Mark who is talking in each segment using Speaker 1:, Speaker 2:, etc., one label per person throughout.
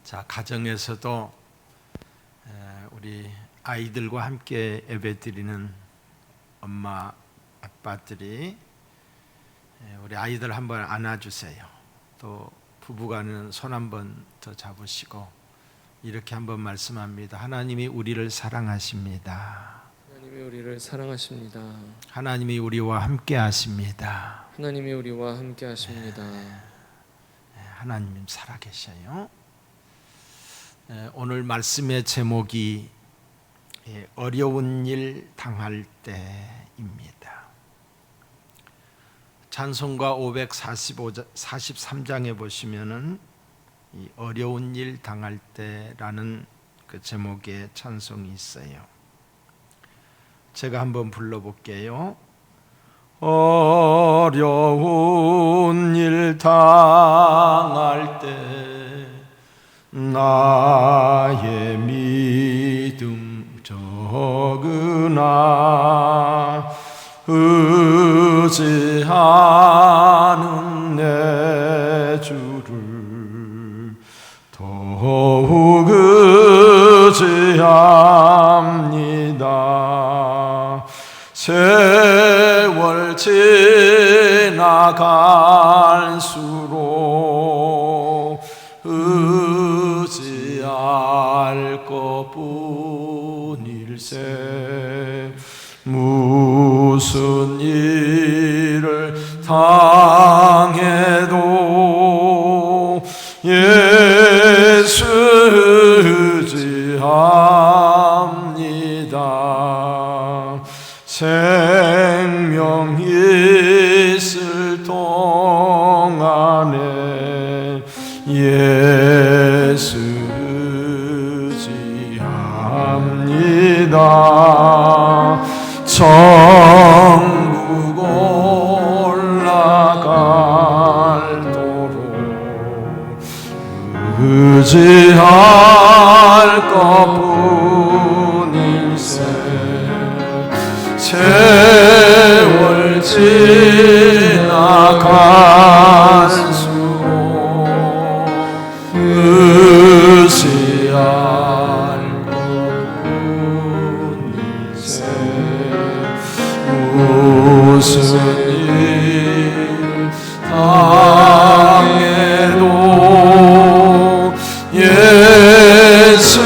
Speaker 1: 자, 가정에서도 우리 아이들과 함께 예배드리는 엄마, 아빠들이 우리 아이들 한번 안아주세요. 또 부부간은 손 한번 더 잡으시고 이렇게 한번 말씀합니다. 하나님이 우리를 사랑하십니다.
Speaker 2: 하나님이 우리를 사랑하십니다.
Speaker 1: 하나님이 우리와 함께 하십니다.
Speaker 2: 하나님이 우리와 함께 하십니다.
Speaker 1: 하나님 살아계셔요. 오늘 말씀의 제목이 어려운 일 당할 때입니다. 찬송가 543장에 보시면은 이 어려운 일 당할 때라는 그 제목의 찬송이 있어요. 제가 한번 불러볼게요. 어려운 일 당할 때 나의 믿음 적으나 의지하는 내 주를 더욱 의지합니다. 세월 지나갈수록 의지할 것뿐일세. 무슨 일을 당해도 예수 의지합니다. 생명 있을 동안에 예수 의지합니다. 천국 올라갈도록 의지할 것뿐일세. 세월 지나갈수록 의지할 것뿐일세. 무슨 일 당해도 예수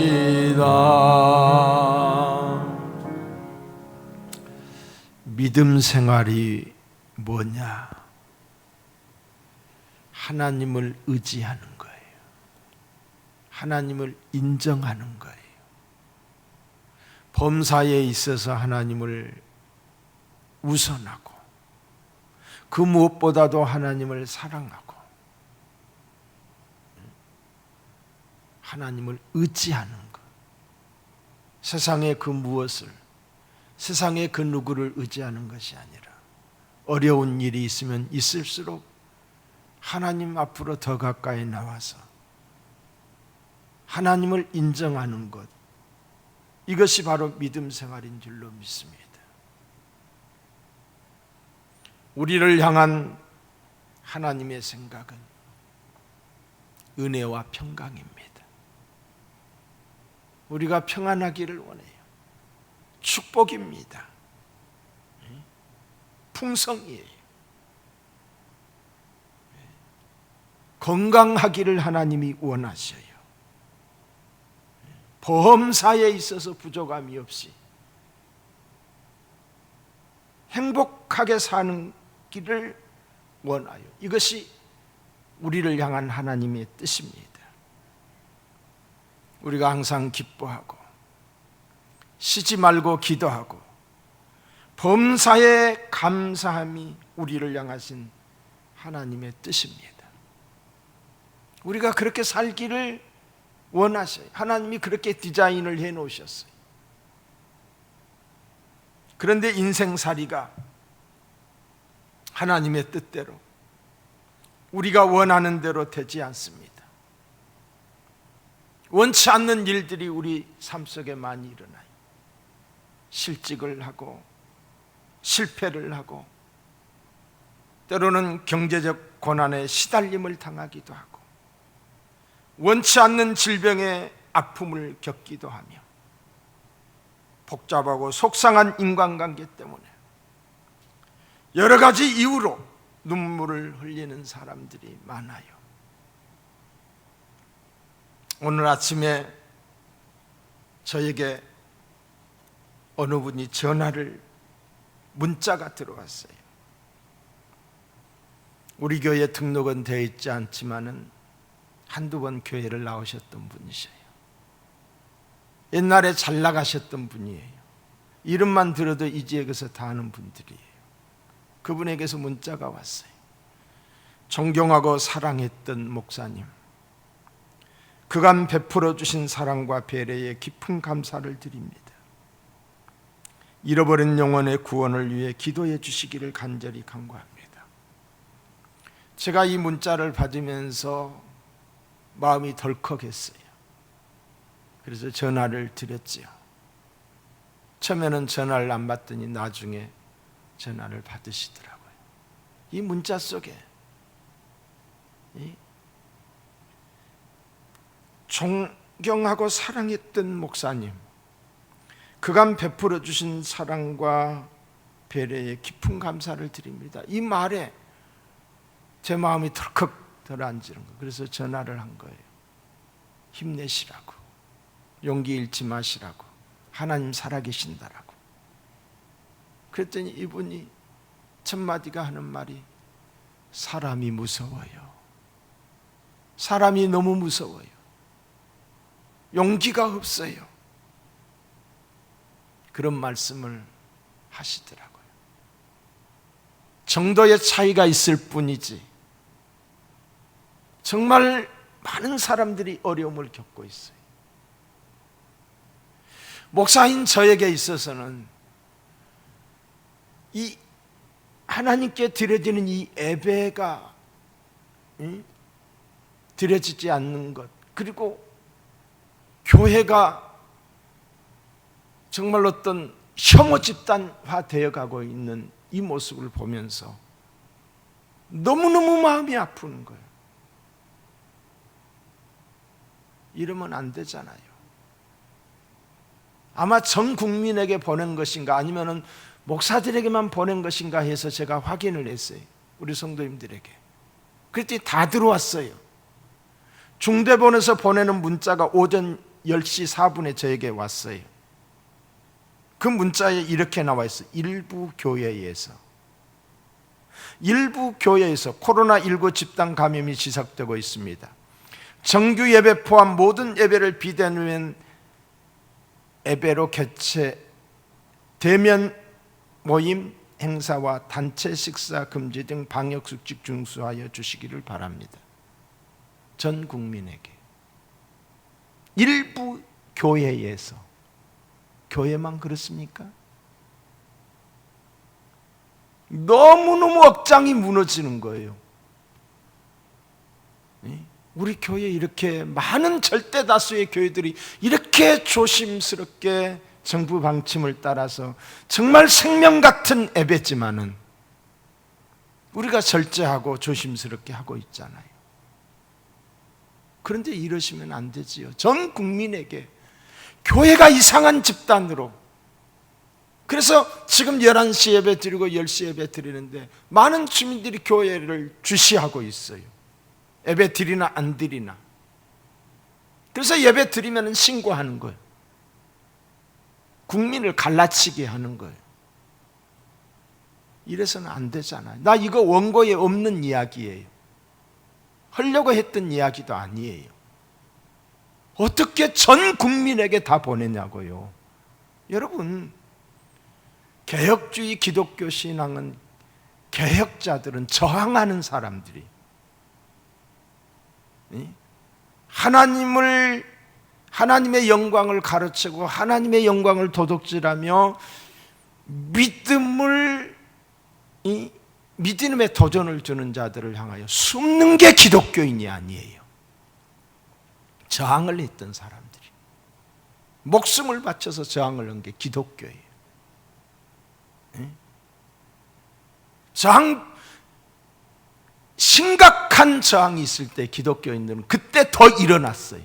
Speaker 1: 의지합니다. 믿음 생활이 뭐냐? 하나님을 의지하는 거예요. 하나님을 인정하는 거예요. 범사에 있어서 하나님을 우선하고 그 무엇보다도 하나님을 사랑하고 하나님을 의지하는 것. 세상의 그 무엇을, 세상의 그 누구를 의지하는 것이 아니라 어려운 일이 있으면 있을수록 하나님 앞으로 더 가까이 나와서 하나님을 인정하는 것, 이것이 바로 믿음 생활인 줄로 믿습니다. 우리를 향한 하나님의 생각은 은혜와 평강입니다. 우리가 평안하기를 원해요. 축복입니다. 풍성이에요. 건강하기를 하나님이 원하셔요. 범사에 있어서 부족함이 없이 행복하게 사는 길을 원하여. 이것이 우리를 향한 하나님의 뜻입니다. 우리가 항상 기뻐하고 쉬지 말고 기도하고 범사에 감사함이 우리를 향하신 하나님의 뜻입니다. 우리가 그렇게 살기를 원하셔요. 하나님이 그렇게 디자인을 해 놓으셨어요. 그런데 인생살이가 하나님의 뜻대로 우리가 원하는 대로 되지 않습니다. 원치 않는 일들이 우리 삶 속에 많이 일어나요. 실직을 하고 실패를 하고 때로는 경제적 고난에 시달림을 당하기도 하고 원치 않는 질병의 아픔을 겪기도 하며 복잡하고 속상한 인간관계 때문에 여러 가지 이유로 눈물을 흘리는 사람들이 많아요. 오늘 아침에 저에게 어느 분이 문자가 들어왔어요. 우리 교회에 등록은 되어 있지 않지만은 한두 번 교회를 나오셨던 분이셔요. 옛날에 잘 나가셨던 분이에요. 이름만 들어도 이 지역에서 다 아는 분들이에요. 그분에게서 문자가 왔어요. 존경하고 사랑했던 목사님, 그간 베풀어 주신 사랑과 배려에 깊은 감사를 드립니다. 잃어버린 영혼의 구원을 위해 기도해 주시기를 간절히 간구합니다. 제가 이 문자를 받으면서 마음이 덜컥했어요. 그래서 전화를 드렸지요. 처음에는 전화를 안 받더니 나중에 전화를 받으시더라고요. 이 문자 속에 존경하고 사랑했던 목사님, 그간 베풀어 주신 사랑과 배려에 깊은 감사를 드립니다. 이 말에 제 마음이 덜컥 들어앉는 거예요. 그래서 전화를 한 거예요. 힘내시라고, 용기 잃지 마시라고, 하나님 살아계신다라고. 그랬더니 이분이 첫 마디가 하는 말이 사람이 무서워요. 사람이 너무 무서워요. 용기가 없어요. 그런 말씀을 하시더라고요. 정도의 차이가 있을 뿐이지 정말 많은 사람들이 어려움을 겪고 있어요. 목사인 저에게 있어서는 이 하나님께 드려지는 이 예배가 드려지지 않는 것, 그리고 교회가 정말 어떤 혐오 집단화 되어가고 있는 이 모습을 보면서 너무너무 마음이 아픈 거예요. 이러면 안 되잖아요. 아마 전 국민에게 보낸 것인가 아니면은 목사들에게만 보낸 것인가 해서 제가 확인을 했어요. 우리 성도님들에게. 그랬더니 다 들어왔어요. 중대본에서 보내는 문자가 오전 10시 4분에 저에게 왔어요. 그 문자에 이렇게 나와 있어요. 일부 교회에서 코로나19 집단 감염이 지속되고 있습니다. 정규 예배 포함 모든 예배를 비대면 예배로 개최, 대면 모임, 행사와 단체 식사 금지 등 방역수칙 준수하여 주시기를 바랍니다. 전 국민에게. 일부 교회에서. 교회만 그렇습니까? 너무너무 억장이 무너지는 거예요. 우리 교회에 이렇게 많은 절대 다수의 교회들이 이렇게 조심스럽게 정부 방침을 따라서 정말 생명 같은 예배지만은 우리가 절제하고 조심스럽게 하고 있잖아요. 그런데 이러시면 안 되지요. 전 국민에게 교회가 이상한 집단으로, 그래서 지금 11시 예배 드리고 10시 예배 드리는데 많은 주민들이 교회를 주시하고 있어요. 예배 드리나 안 드리나. 그래서 예배 드리면 신고하는 거예요. 국민을 갈라치게 하는 거예요. 이래서는 안 되잖아요. 나 이거 원고에 없는 이야기예요. 하려고 했던 이야기도 아니에요. 어떻게 전 국민에게 다 보내냐고요. 여러분, 개혁주의 기독교 신앙은 개혁자들은 저항하는 사람들이 하나님의 영광을 가르치고 하나님의 영광을 도둑질하며 믿음의 도전을 주는 자들을 향하여 숨는 게 기독교인이 아니에요. 저항을 했던 사람들이 목숨을 바쳐서 저항을 한 게 기독교예요. 심각한 저항이 있을 때 기독교인들은 그때 더 일어났어요.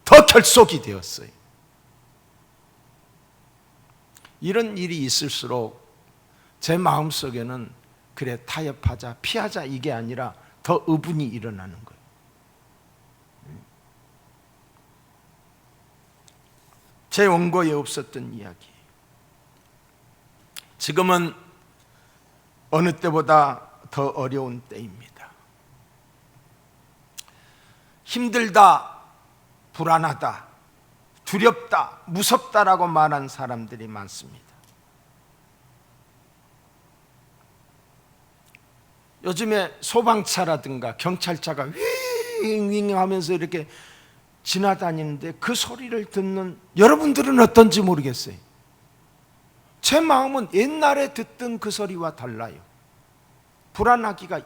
Speaker 1: 더 결속이 되었어요. 이런 일이 있을수록 제 마음속에는 그래 타협하자, 피하자 이게 아니라 더 의분이 일어나는 거예요. 제 원고에 없었던 이야기. 지금은 어느 때보다 더 어려운 때입니다. 힘들다, 불안하다, 두렵다, 무섭다라고 말한 사람들이 많습니다. 요즘에 소방차라든가 경찰차가 윙윙 하면서 이렇게 지나다니는데 그 소리를 듣는 여러분들은 어떤지 모르겠어요. 제 마음은 옛날에 듣던 그 소리와 달라요. 불안하기가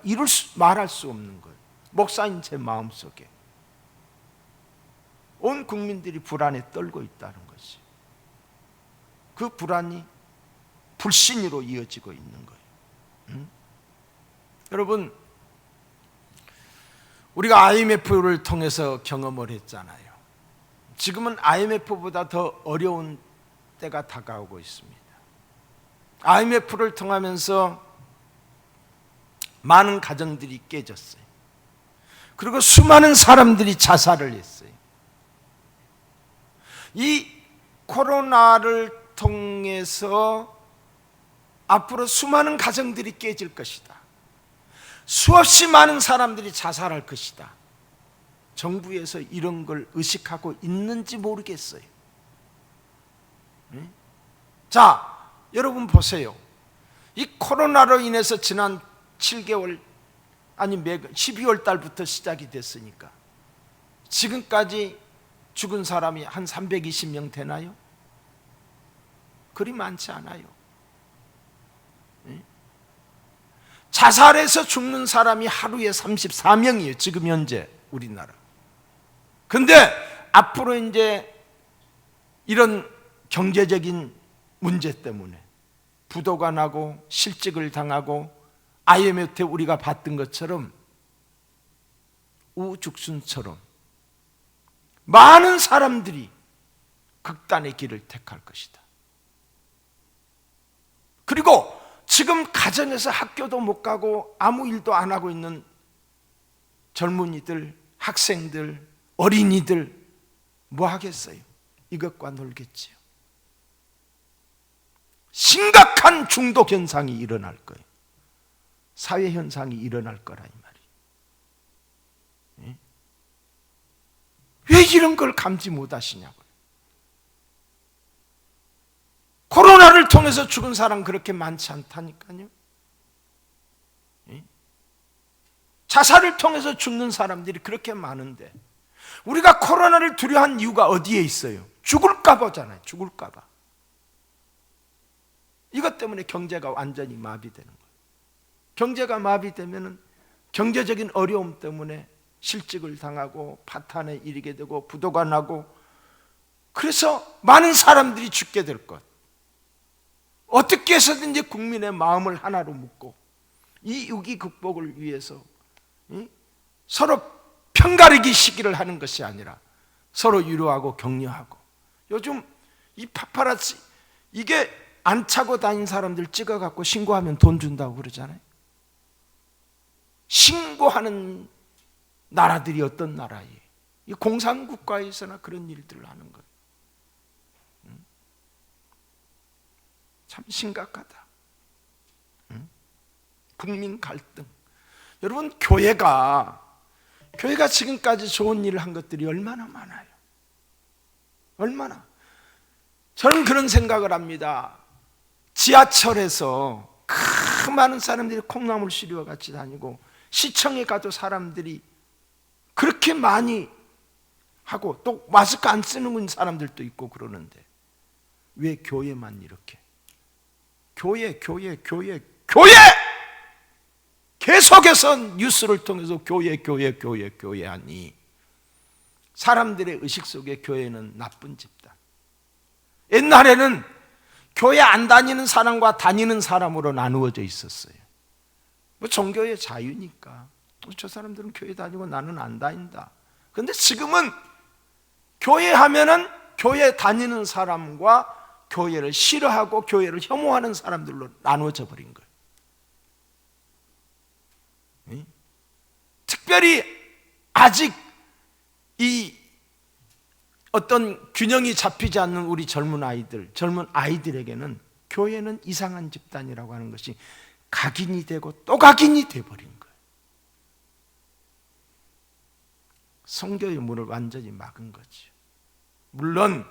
Speaker 1: 말할 수 없는 거예요. 목사인 제 마음속에 온 국민들이 불안에 떨고 있다는 것이, 그 불안이 불신으로 이어지고 있는 거예요. 여러분, 우리가 IMF를 통해서 경험을 했잖아요. 지금은 IMF보다 더 어려운 때가 다가오고 있습니다. IMF를 통하면서 많은 가정들이 깨졌어요. 그리고 수많은 사람들이 자살을 했어요. 이 코로나를 통해서 앞으로 수많은 가정들이 깨질 것이다. 수없이 많은 사람들이 자살할 것이다. 정부에서 이런 걸 의식하고 있는지 모르겠어요. 자, 여러분 보세요. 이 코로나로 인해서 지난 7개월, 아니 12월 달부터 시작이 됐으니까 지금까지 죽은 사람이 한 320명 되나요? 그리 많지 않아요. 자살해서 죽는 사람이 하루에 34명이에요. 지금 현재 우리나라. 근데 앞으로 이제 이런 경제적인 문제 때문에 부도가 나고 실직을 당하고 IMF 우리가 봤던 것처럼 우죽순처럼 많은 사람들이 극단의 길을 택할 것이다. 그리고 지금 가정에서 학교도 못 가고 아무 일도 안 하고 있는 젊은이들, 학생들, 어린이들 뭐 하겠어요? 이것과 놀겠지요. 심각한 중독 현상이 일어날 거예요. 사회 현상이 일어날 거라 이 말이에요. 왜 이런 걸 감지 못하시냐고요. 코로나를 통해서 죽은 사람 그렇게 많지 않다니까요. 자살을 통해서 죽는 사람들이 그렇게 많은데 우리가 코로나를 두려워한 이유가 어디에 있어요? 죽을까 보잖아요. 죽을까 봐. 이것 때문에 경제가 완전히 마비되는 거예요. 경제가 마비되면 경제적인 어려움 때문에 실직을 당하고 파탄에 이르게 되고 부도가 나고, 그래서 많은 사람들이 죽게 될 것. 어떻게 해서든지 국민의 마음을 하나로 묶고 이 위기 극복을 위해서 서로 편가르기 시기를 하는 것이 아니라 서로 위로하고 격려하고. 요즘 이 파파라치 이게 안 차고 다닌 사람들 찍어갖고 신고하면 돈 준다고 그러잖아요. 신고하는 나라들이 어떤 나라예요? 이 공산국가에서나 그런 일들을 하는 거예요. 참 심각하다. 국민 갈등. 여러분, 교회가 지금까지 좋은 일을 한 것들이 얼마나 많아요. 얼마나. 저는 그런 생각을 합니다. 지하철에서 그 많은 사람들이 콩나물 시루와 같이 다니고 시청에 가도 사람들이 그렇게 많이 하고 또 마스크 안 쓰는 사람들도 있고 그러는데 왜 교회만 이렇게? 교회 계속해서 뉴스를 통해서 교회 하니 사람들의 의식 속에 교회는 나쁜 집단. 옛날에는 교회 안 다니는 사람과 다니는 사람으로 나누어져 있었어요. 뭐 종교의 자유니까 저 사람들은 교회 다니고 나는 안 다닌다. 그런데 지금은 교회 하면은 교회 다니는 사람과 교회를 싫어하고 교회를 혐오하는 사람들로 나누어져 버린 거예요. 특별히 아직 이 어떤 균형이 잡히지 않는 우리 젊은 아이들에게는 교회는 이상한 집단이라고 하는 것이 각인이 되고 또 각인이 돼버린 거예요. 성교의 문을 완전히 막은 거죠. 물론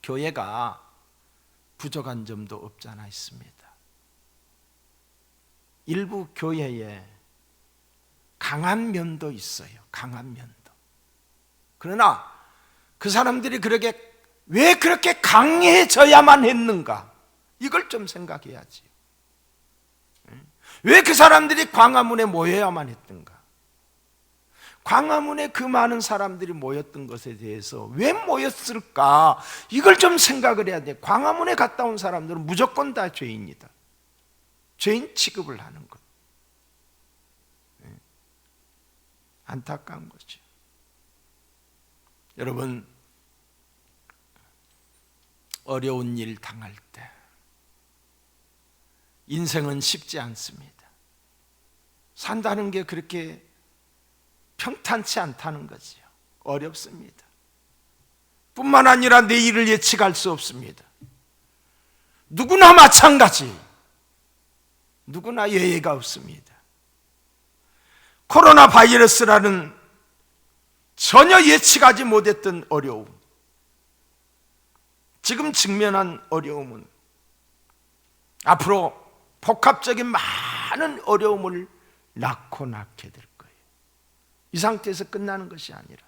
Speaker 1: 교회가 부족한 점도 없지 않아 있습니다. 일부 교회에 강한 면도 있어요. 강한 면도. 그러나 그 사람들이 왜 그렇게 강해져야만 했는가? 이걸 좀 생각해야지. 왜 그 사람들이 광화문에 모여야만 했던가? 광화문에 그 많은 사람들이 모였던 것에 대해서 왜 모였을까? 이걸 좀 생각을 해야 돼. 광화문에 갔다 온 사람들은 무조건 다 죄인이다. 죄인 취급을 하는 것. 안타까운 거죠. 여러분, 어려운 일 당할 때 인생은 쉽지 않습니다. 산다는 게 그렇게 평탄치 않다는 거지요. 어렵습니다. 뿐만 아니라 내일을 예측할 수 없습니다. 누구나 마찬가지. 누구나 예외가 없습니다. 코로나 바이러스라는 전혀 예측하지 못했던 어려움, 지금 직면한 어려움은 앞으로 복합적인 많은 어려움을 낳게 될 거예요. 이 상태에서 끝나는 것이 아니라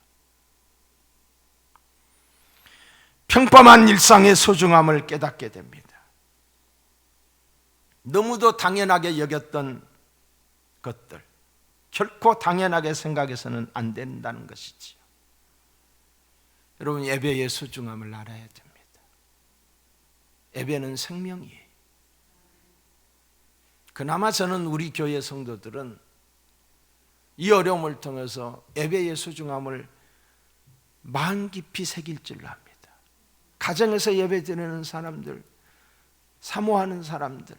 Speaker 1: 평범한 일상의 소중함을 깨닫게 됩니다. 너무도 당연하게 여겼던 것들, 결코 당연하게 생각해서는 안 된다는 것이지요. 여러분, 예배의 소중함을 알아야 됩니다. 예배는 생명이에요. 그나마 저는 우리 교회 성도들은 이 어려움을 통해서 예배의 소중함을 마음 깊이 새길 줄로 합니다. 가정에서 예배 드리는 사람들, 사모하는 사람들,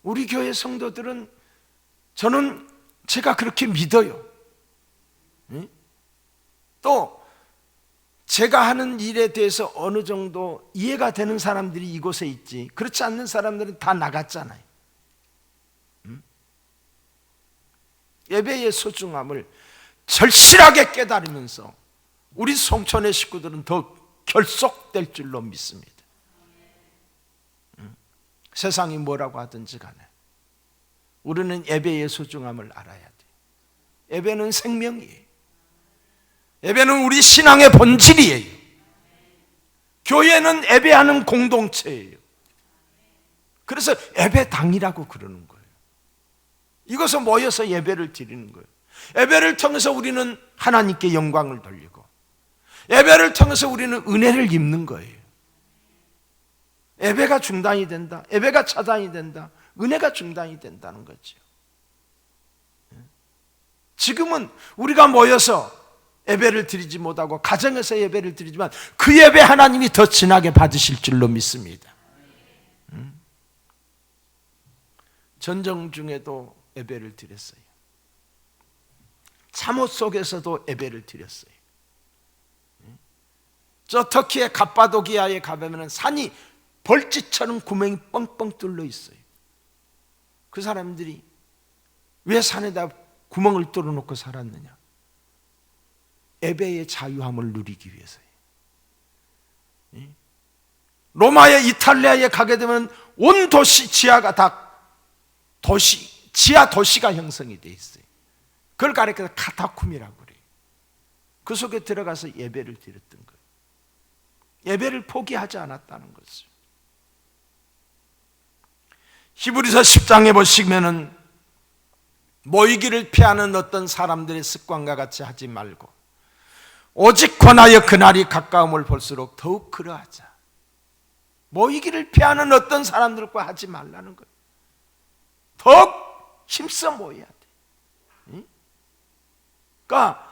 Speaker 1: 우리 교회 성도들은 제가 그렇게 믿어요. 또 제가 하는 일에 대해서 어느 정도 이해가 되는 사람들이 이곳에 있지, 그렇지 않는 사람들은 다 나갔잖아요. 예배의 소중함을 절실하게 깨달으면서 우리 송천의 식구들은 더 결속될 줄로 믿습니다. 세상이 뭐라고 하든지 간에 우리는 예배의 소중함을 알아야 돼. 예배는 생명이에요. 예배는 우리 신앙의 본질이에요. 교회는 예배하는 공동체예요. 그래서 예배당이라고 그러는 거예요. 이것을 모여서 예배를 드리는 거예요. 예배를 통해서 우리는 하나님께 영광을 돌리고, 예배를 통해서 우리는 은혜를 입는 거예요. 예배가 중단이 된다, 예배가 차단이 된다, 은혜가 중단이 된다는 거죠. 지금은 우리가 모여서 예배를 드리지 못하고 가정에서 예배를 드리지만 그 예배 하나님이 더 진하게 받으실 줄로 믿습니다. 전쟁 중에도 예배를 드렸어요. 참호 속에서도 예배를 드렸어요. 저 터키의 갑바도기아에 가보면 산이 벌집처럼 구멍이 뻥뻥 뚫려 있어요. 그 사람들이 왜 산에다 구멍을 뚫어놓고 살았느냐? 예배의 자유함을 누리기 위해서예요. 로마의 이탈리아에 가게 되면 온 도시 지하가 다 지하 도시가 형성이 돼 있어요. 그걸 가리켜서 카타쿰이라고 그래요. 그 속에 들어가서 예배를 드렸던 거예요. 예배를 포기하지 않았다는 거죠. 히브리서 10장에 보시면은 모이기를 피하는 어떤 사람들의 습관과 같이 하지 말고 오직 권하여 그날이 가까움을 볼수록 더욱 그러하자. 모이기를 피하는 어떤 사람들과 하지 말라는 거예요. 더욱 힘써 모여야 돼. 응? 그러니까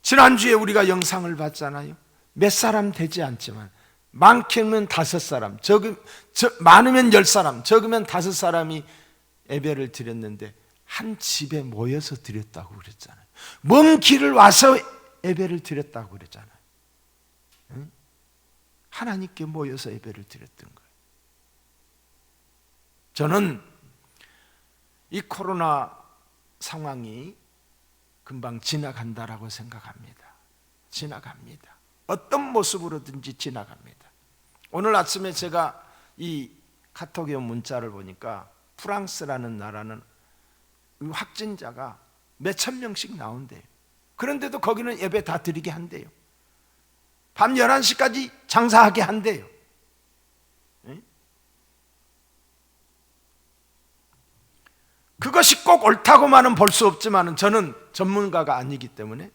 Speaker 1: 지난주에 우리가 영상을 봤잖아요. 몇 사람 되지 않지만 많게는 5사람, 많으면 10사람, 적으면 5사람이 예배를 드렸는데 한 집에 모여서 드렸다고 그랬잖아요. 먼 길을 와서 예배를 드렸다고 그랬잖아요. 응? 하나님께 모여서 예배를 드렸던 거예요. 저는 이 코로나 상황이 금방 지나간다라고 생각합니다. 지나갑니다. 어떤 모습으로든지 지나갑니다. 오늘 아침에 제가 이 카톡에 온 문자를 보니까 프랑스라는 나라는 확진자가 몇천 명씩 나온대요. 그런데도 거기는 예배 다 드리게 한대요. 밤 11시까지 장사하게 한대요. 그것이 꼭 옳다고만은 볼 수 없지만 저는 전문가가 아니기 때문에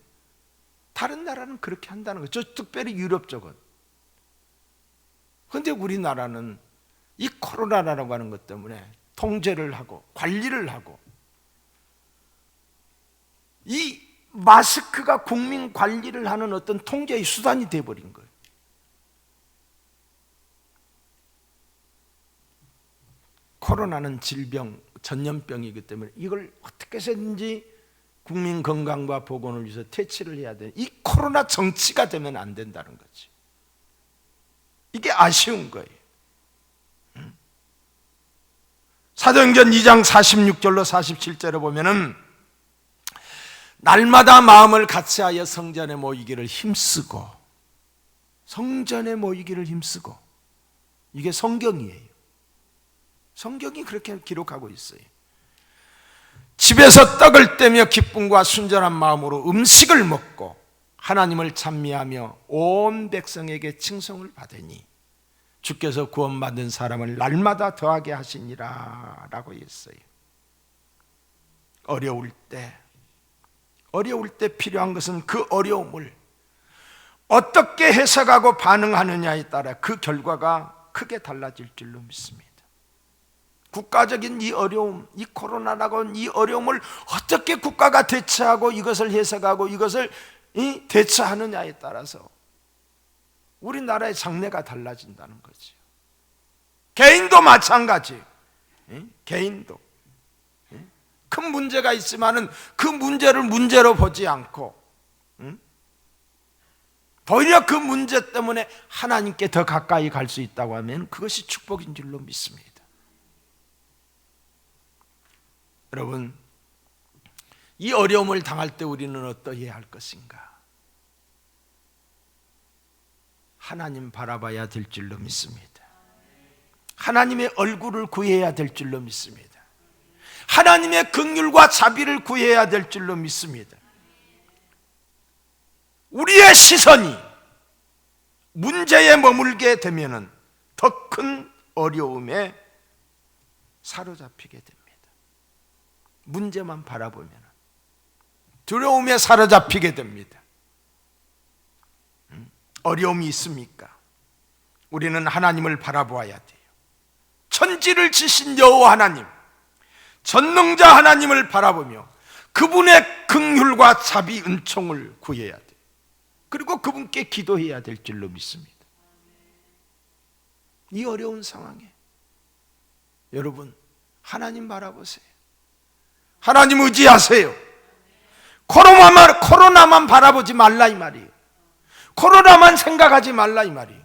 Speaker 1: 다른 나라는 그렇게 한다는 거죠. 특별히 유럽 쪽은. 그런데 우리나라는 이 코로나라고 하는 것 때문에 통제를 하고 관리를 하고 이 마스크가 국민 관리를 하는 어떤 통제의 수단이 되어버린 거예요. 코로나는 질병, 전염병이기 때문에 이걸 어떻게 해서든지 국민 건강과 보건을 위해서 퇴치를 해야 돼. 이 코로나 정치가 되면 안 된다는 거지. 이게 아쉬운 거예요. 사도행전 2장 46절로 47절에 보면은 날마다 마음을 같이하여 성전에 모이기를 힘쓰고, 성전에 모이기를 힘쓰고, 이게 성경이에요. 성경이 그렇게 기록하고 있어요. 집에서 떡을 떼며 기쁨과 순전한 마음으로 음식을 먹고 하나님을 찬미하며 온 백성에게 칭송을 받으니 주께서 구원받은 사람을 날마다 더하게 하시니라 라고 했어요. 어려울 때 필요한 것은 그 어려움을 어떻게 해석하고 반응하느냐에 따라 그 결과가 크게 달라질 줄로 믿습니다. 국가적인 이 어려움, 이 코로나라고 하는 이 어려움을 어떻게 국가가 대처하고 이것을 해석하고 이것을 대처하느냐에 따라서 우리나라의 장래가 달라진다는 거죠. 개인도 마찬가지. 개인도 큰 문제가 있지만은 그 문제를 문제로 보지 않고 오히려 그 문제 때문에 하나님께 더 가까이 갈 수 있다고 하면 그것이 축복인 줄로 믿습니다. 여러분, 이 어려움을 당할 때 우리는 어떠해야 할 것인가? 하나님 바라봐야 될 줄로 믿습니다. 하나님의 얼굴을 구해야 될 줄로 믿습니다. 하나님의 긍휼과 자비를 구해야 될 줄로 믿습니다. 우리의 시선이 문제에 머물게 되면은 더 큰 어려움에 사로잡히게 됩니다. 문제만 바라보면 두려움에 사로잡히게 됩니다. 어려움이 있습니까? 우리는 하나님을 바라보아야 돼요. 천지를 지신 여호와 하나님, 전능자 하나님을 바라보며 그분의 긍휼과 자비 은총을 구해야 돼요. 그리고 그분께 기도해야 될 줄로 믿습니다. 이 어려운 상황에 여러분, 하나님 바라보세요. 하나님 의지하세요. 코로나만 바라보지 말라 이 말이에요. 코로나만 생각하지 말라 이 말이에요.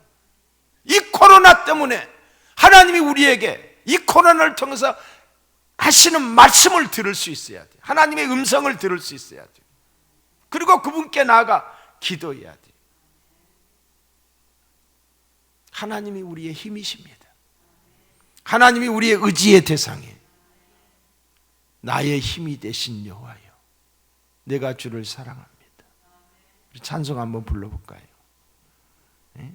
Speaker 1: 이 코로나 때문에 하나님이 우리에게 이 코로나를 통해서 하시는 말씀을 들을 수 있어야 돼요. 하나님의 음성을 들을 수 있어야 돼요. 그리고 그분께 나아가 기도해야 돼요. 하나님이 우리의 힘이십니다. 하나님이 우리의 의지의 대상이에요. 나의 힘이 되신 여호와여, 내가 주를 사랑합니다. 찬송 한번 불러볼까요? 네?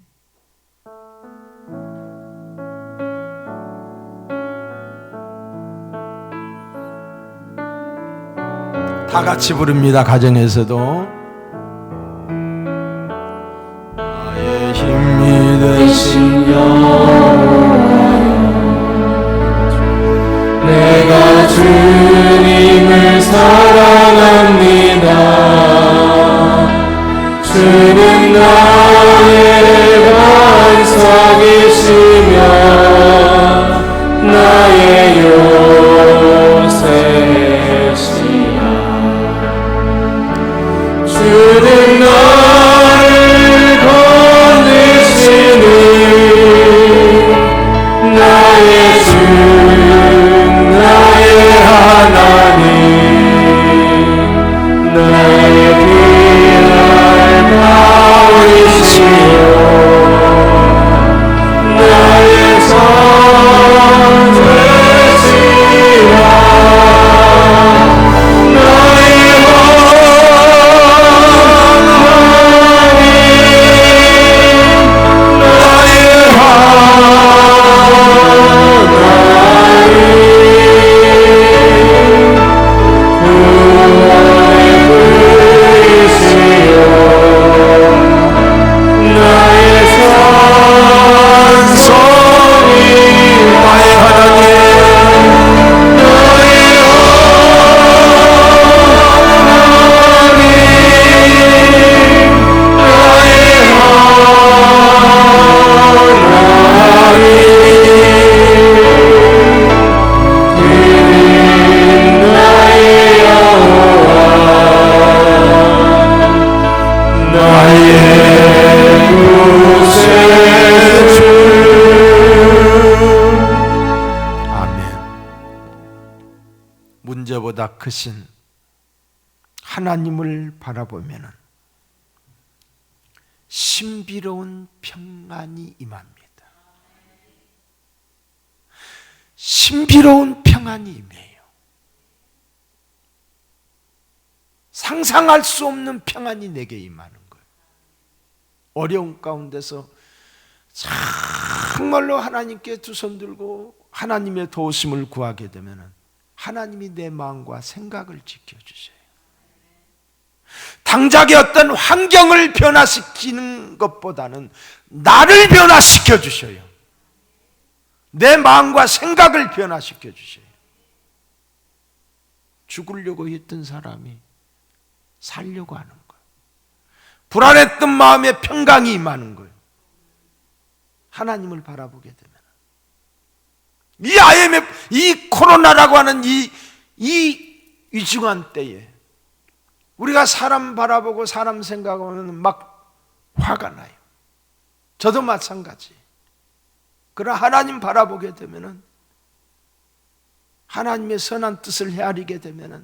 Speaker 1: 다 같이 부릅니다. 가정에서도 나의 힘이 되신 여호와여, 내가 주
Speaker 2: 사랑합니다. 주는 나의 반석이시며 나의 요새시라. 주는 나를 건지시니 나의 주 나의 하나님 나의 피할 바위시여 나의 선생시여 나의
Speaker 1: 문제보다 크신 하나님을 바라보면 신비로운 평안이 임합니다. 신비로운 평안이 임해요. 상상할 수 없는 평안이 내게 임하는 거예요. 어려운 가운데서 정말로 하나님께 두 손 들고 하나님의 도우심을 구하게 되면 하나님이 내 마음과 생각을 지켜주세요. 당장의 어떤 환경을 변화시키는 것보다는 나를 변화시켜 주셔요. 내 마음과 생각을 변화시켜 주셔요. 죽으려고 했던 사람이 살려고 하는 거예요. 불안했던 마음에 평강이 임하는 거예요. 하나님을 바라보게 되면 이 IMF, 이 코로나라고 하는 이 위중한 때에 우리가 사람 바라보고 사람 생각하면 막 화가 나요. 저도 마찬가지. 그러나 하나님 바라보게 되면 하나님의 선한 뜻을 헤아리게 되면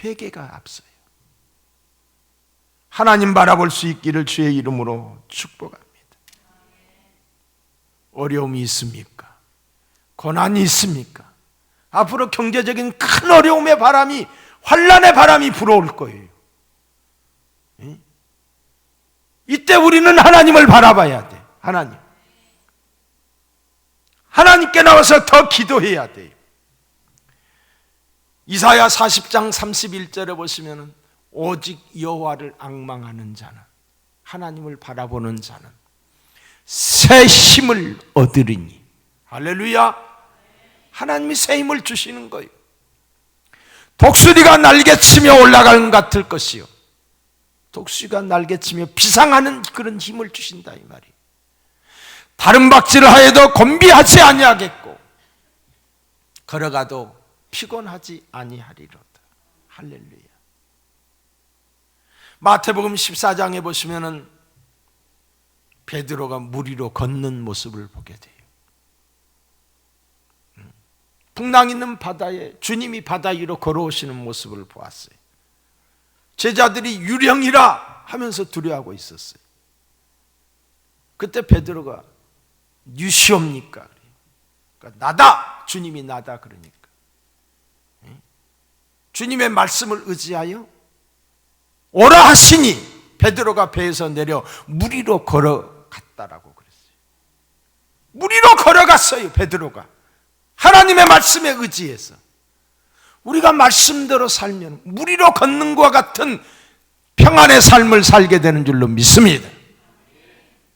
Speaker 1: 회개가 앞서요. 하나님 바라볼 수 있기를 주의 이름으로 축복합니다. 어려움이 있습니까? 고난이 있습니까? 앞으로 경제적인 큰 어려움의 바람이, 환난의 바람이 불어올 거예요. 이때 우리는 하나님을 바라봐야 돼. 하나님께 나와서 더 기도해야 돼요. 이사야 40장 31절에 보시면 오직 여호와를 앙망하는 자는, 하나님을 바라보는 자는 새 힘을 얻으리니. 할렐루야. 하나님이 새 힘을 주시는 거예요. 독수리가 날개치며 올라가는 것 같을 것이요, 독수리가 날개치며 비상하는 그런 힘을 주신다 이 말이에요. 다른 박질을 하여도 곤비하지 아니하겠고 걸어가도 피곤하지 아니하리로다. 할렐루야. 마태복음 14장에 보시면은 베드로가 물 위로 걷는 모습을 보게 돼요. 풍랑 있는 바다에 주님이 바다 위로 걸어오시는 모습을 보았어요. 제자들이 유령이라 하면서 두려워하고 있었어요. 그때 베드로가 유시옵니까? 그러니까 나다! 주님이 나다 그러니까 주님의 말씀을 의지하여 오라 하시니 베드로가 배에서 내려 물 위로 걸어갔다라고 그랬어요. 물 위로 걸어갔어요. 베드로가 하나님의 말씀에 의지해서. 우리가 말씀대로 살면 물 위로 걷는 것과 같은 평안의 삶을 살게 되는 줄로 믿습니다.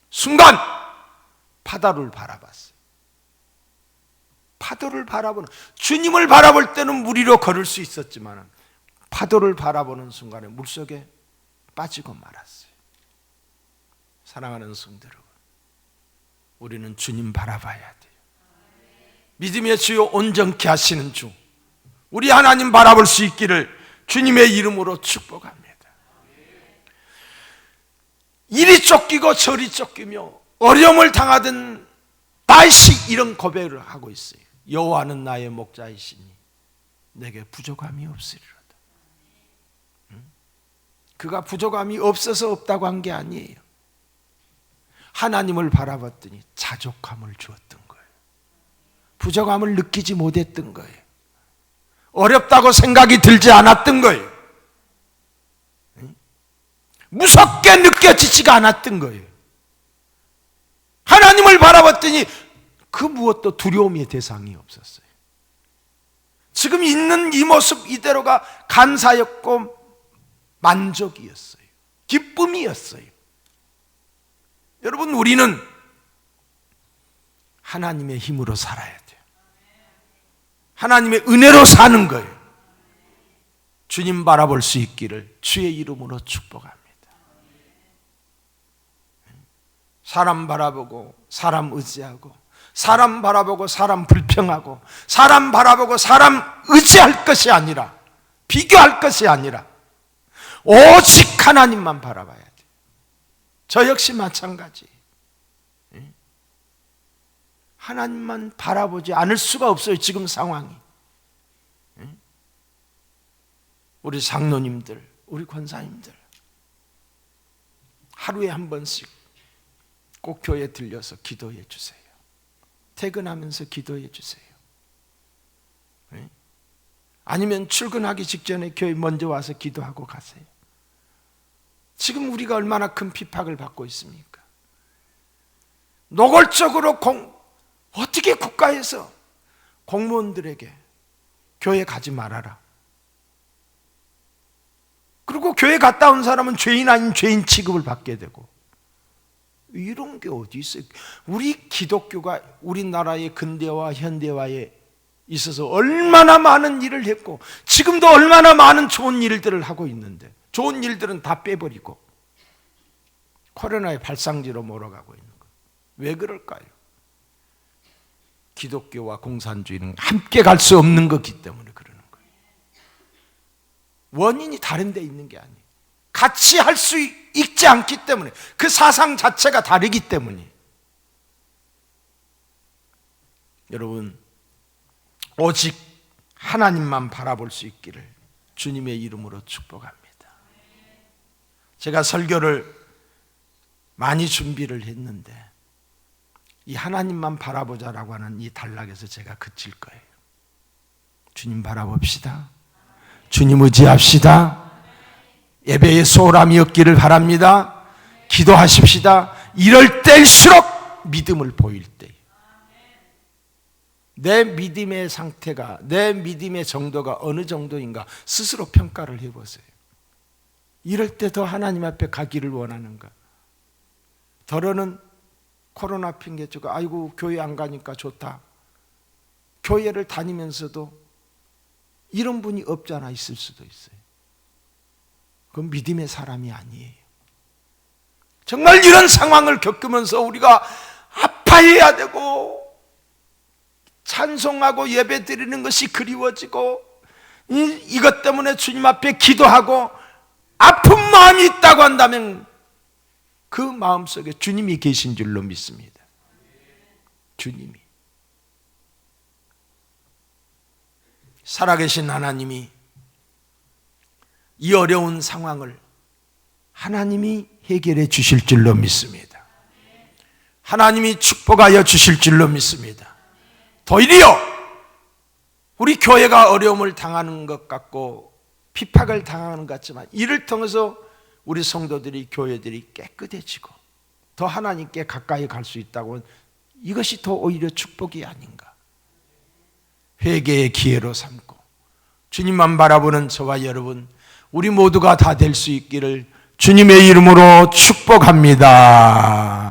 Speaker 1: 순간 바다를 바라봤어요. 파도를 바라보는, 주님을 바라볼 때는 물 위로 걸을 수 있었지만 파도를 바라보는 순간에 물속에 빠지고 말았어요. 사랑하는 성도 여러분, 우리는 주님 바라봐야 돼요. 믿음의 주요 온전케 하시는 주, 우리 하나님 바라볼 수 있기를 주님의 이름으로 축복합니다. 이리 쫓기고 저리 쫓기며 어려움을 당하던 다윗이 이런 고백을 하고 있어요. 여호와는 나의 목자이시니 내게 부족함이 없으리로다. 그가 부족함이 없어서 없다고 한 게 아니에요. 하나님을 바라봤더니 자족함을 주었던 거예요. 부족함을 느끼지 못했던 거예요. 어렵다고 생각이 들지 않았던 거예요. 무섭게 느껴지지가 않았던 거예요. 하나님을 바라봤더니 그 무엇도 두려움의 대상이 없었어요. 지금 있는 이 모습 이대로가 감사였고 만족이었어요. 기쁨이었어요. 여러분, 우리는 하나님의 힘으로 살아야 돼요. 하나님의 은혜로 사는 거예요. 주님 바라볼 수 있기를 주의 이름으로 축복합니다. 사람 바라보고 사람 의지하고, 사람 바라보고 사람 불평하고, 사람 바라보고 사람 의지할 것이 아니라, 비교할 것이 아니라 오직 하나님만 바라봐야 돼요. 저 역시 마찬가지. 하나님만 바라보지 않을 수가 없어요. 지금 상황이. 우리 장로님들, 우리 권사님들 하루에 한 번씩 꼭 교회 들려서 기도해 주세요. 퇴근하면서 기도해 주세요. 아니면 출근하기 직전에 교회 먼저 와서 기도하고 가세요. 지금 우리가 얼마나 큰 핍박을 받고 있습니까? 노골적으로 어떻게 국가에서 공무원들에게 교회 가지 말아라. 그리고 교회 갔다 온 사람은 죄인 아닌 죄인 취급을 받게 되고, 이런 게 어디 있어요? 우리 기독교가 우리나라의 근대화 현대화에 있어서 얼마나 많은 일을 했고 지금도 얼마나 많은 좋은 일들을 하고 있는데, 좋은 일들은 다 빼버리고 코로나의 발상지로 몰아가고 있는 거예요. 왜 그럴까요? 기독교와 공산주의는 함께 갈 수 없는 거기 때문에 그러는 거예요. 원인이 다른 데 있는 게 아니에요. 같이 할 수 있지 않기 때문에, 그 사상 자체가 다르기 때문에. 여러분, 오직 하나님만 바라볼 수 있기를 주님의 이름으로 축복합니다. 제가 설교를 많이 준비를 했는데 이 하나님만 바라보자라고 하는 이 단락에서 제가 그칠 거예요. 주님 바라봅시다. 주님 의지합시다. 예배에 소홀함이 없기를 바랍니다. 기도하십시다. 이럴 때일수록 믿음을 보일 때, 내 믿음의 상태가, 내 믿음의 정도가 어느 정도인가 스스로 평가를 해보세요. 이럴 때 더 하나님 앞에 가기를 원하는가? 더러는 코로나 핑계주고 아이고 교회 안 가니까 좋다. 교회를 다니면서도 이런 분이 없잖아 있을 수도 있어요. 그건 믿음의 사람이 아니에요. 정말 이런 상황을 겪으면서 우리가 아파해야 되고 찬송하고 예배 드리는 것이 그리워지고 이것 때문에 주님 앞에 기도하고 아픈 마음이 있다고 한다면 그 마음속에 주님이 계신 줄로 믿습니다. 주님이. 살아계신 하나님이 이 어려운 상황을 하나님이 해결해 주실 줄로 믿습니다. 하나님이 축복하여 주실 줄로 믿습니다. 도리어 우리 교회가 어려움을 당하는 것 같고 핍박을 당하는 것 같지만 이를 통해서 우리 성도들이, 교회들이 깨끗해지고 더 하나님께 가까이 갈 수 있다고, 이것이 더 오히려 축복이 아닌가. 회개의 기회로 삼고 주님만 바라보는 저와 여러분, 우리 모두가 다 될 수 있기를 주님의 이름으로 축복합니다.